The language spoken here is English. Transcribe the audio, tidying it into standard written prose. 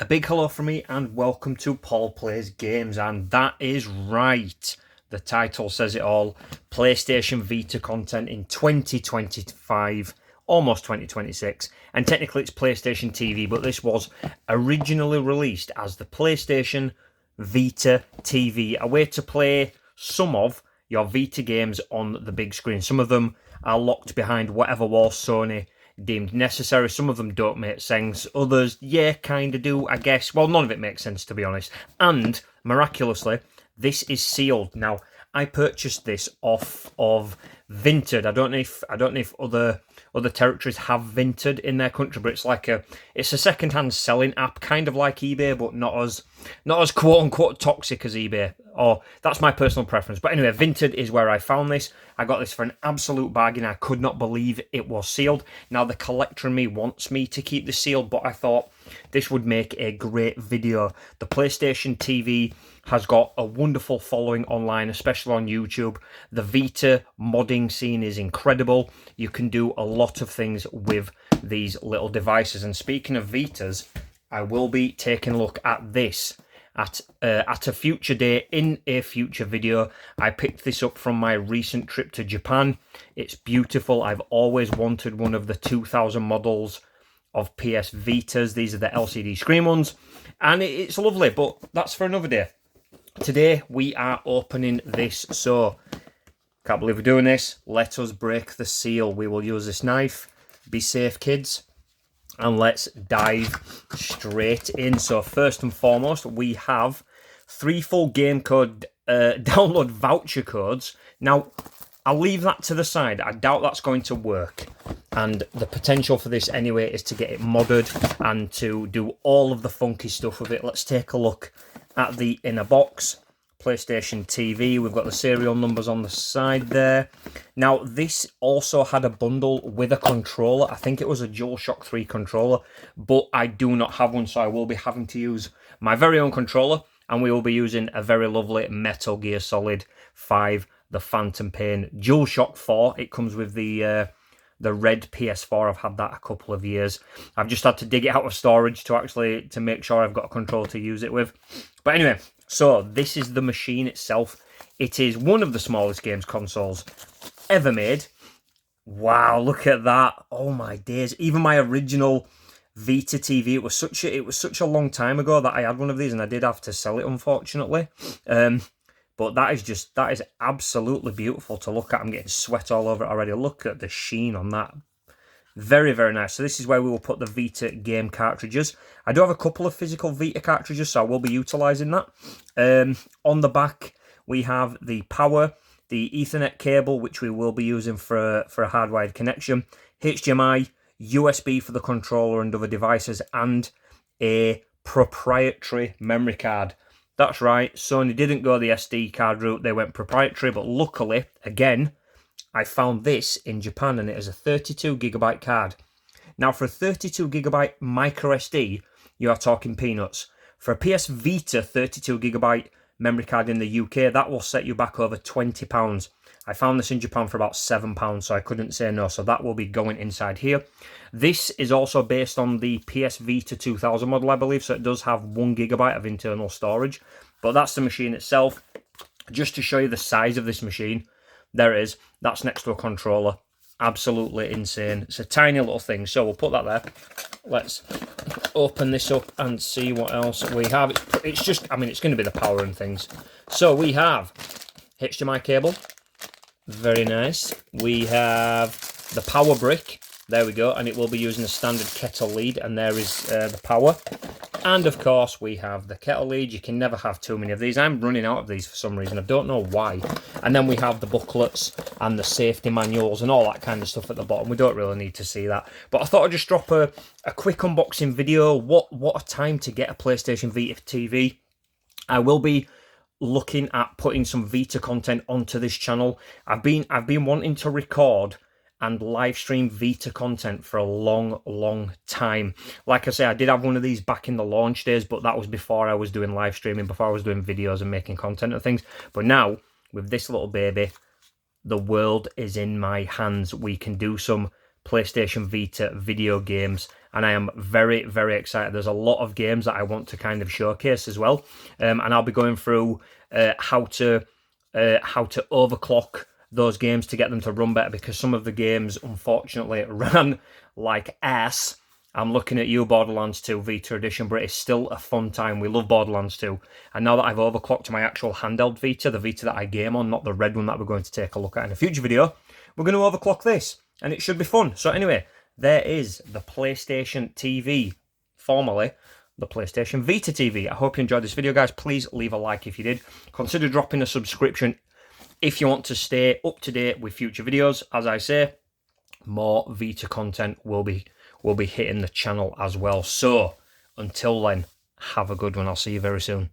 A big hello from me and welcome to Paul Plays Games, and that is right. The title says it all. PlayStation Vita content in 2025, almost 2026, and technically it's PlayStation TV, but this was originally released as the PlayStation Vita TV, a way to play some of your Vita games on the big screen. Some of them are locked behind whatever wall Sony deemed necessary. Some of them don't make sense. Others, yeah, kind of do, I guess. Well, none of it makes sense, to be honest. And, miraculously, this is sealed. Now, I purchased this off of Vinted. I don't know if other territories have Vinted in their country, but it's a second-hand selling app, kind of like eBay, but not as quote-unquote toxic as eBay. Or that's my personal preference. But anyway, Vinted is where I found this. I got this for an absolute bargain. I could not believe it was sealed. Now, the collector in me wants me to keep this sealed, but I thought this would make a great video. The PlayStation TV has got a wonderful following online, especially on YouTube. The Vita modding scene is incredible. You can do a lot of things with these little devices. And speaking of Vitas, I will be taking a look at this at a future day in a future video. I picked this up from my recent trip to Japan. It's beautiful. I've always wanted one of the 2000 models of PS Vitas. These are the LCD screen ones, and it's lovely, but that's for another day. Today we are opening this, so can't believe we're doing this. Let us break the seal. We will use this knife. Be safe, kids. And let's dive straight in. So first and foremost, we have 3 full game code download voucher codes. Now, I'll leave that to the side. I doubt that's going to work. And the potential for this anyway is to get it modded and to do all of the funky stuff with it. Let's take a look at the inner box. PlayStation TV, we've got the serial numbers on the side there. Now, this also had a bundle with a controller. I think it was a DualShock 3 controller, but I do not have one, so I will be having to use my very own controller, and we will be using a very lovely Metal Gear Solid 5, the Phantom Pain DualShock 4. It comes with the red PS4. I've had that a couple of years. I've just had to dig it out of storage to make sure I've got a controller to use it with. But anyway, so this is the machine itself. It is one of the smallest games consoles ever made. Wow, look at that. Oh my days. Even my original Vita TV, it was such a long time ago that I had one of these, and I did have to sell it, unfortunately. But that is absolutely beautiful to look at. I'm getting sweat all over it already. Look at the sheen on that. Very, very nice. So this is where we will put the Vita game cartridges. I do have a couple of physical Vita cartridges, so I will be utilising that. On the back, we have the power, the Ethernet cable, which we will be using for a hardwired connection, HDMI, USB for the controller and other devices, and a proprietary memory card. That's right, Sony didn't go the SD card route, they went proprietary, but luckily, again, I found this in Japan, and it is a 32GB card. Now, for a 32GB micro SD, you are talking peanuts. For a PS Vita 32GB memory card in the UK, that will set you back over £20. I found this in Japan for about £7, so I couldn't say no, so that will be going inside here. This is also based on the PS Vita 2000 model, I believe, so it does have 1GB of internal storage. But that's the machine itself. Just to show you the size of this machine, there it is. That's next to a controller. Absolutely insane. It's a tiny little thing, so we'll put that there. Let's open this up and see what else we have. It's just, I mean, it's going to be the power and things. So we have HDMI cable. Very nice. We have the power brick. There we go. And it will be using a standard kettle lead. And there is the power. And of course, we have the kettle lead. You can never have too many of these. I'm running out of these for some reason. I don't know why. And then we have the booklets and the safety manuals and all that kind of stuff at the bottom. We don't really need to see that. But I thought I'd just drop a quick unboxing video. What a time to get a PlayStation Vita TV. I will be looking at putting some Vita content onto this channel. I've been wanting to record and live stream Vita content for a long time. Like I say, I did have one of these back in the launch days, but that was before I was doing live streaming, before I was doing videos and making content and things. But now, with this little baby, the world is in my hands. We can do some PlayStation Vita video games, and I am very, very excited. There's a lot of games that I want to kind of showcase as well, and I'll be going through how to overclock those games to get them to run better, because some of the games unfortunately ran like ass. I'm looking at you, Borderlands 2 Vita Edition, but it's still a fun time. We love Borderlands 2. And now that I've overclocked my actual handheld Vita, the Vita that I game on, not the red one that we're going to take a look at in a future video, we're going to overclock this, and it should be fun. So anyway, there is the PlayStation TV, formerly the PlayStation Vita TV. I hope you enjoyed this video, guys. Please leave a like if you did. Consider dropping a subscription if you want to stay up to date with future videos. As I say, more Vita content will be hitting the channel as well. So until then, have a good one. I'll see you very soon.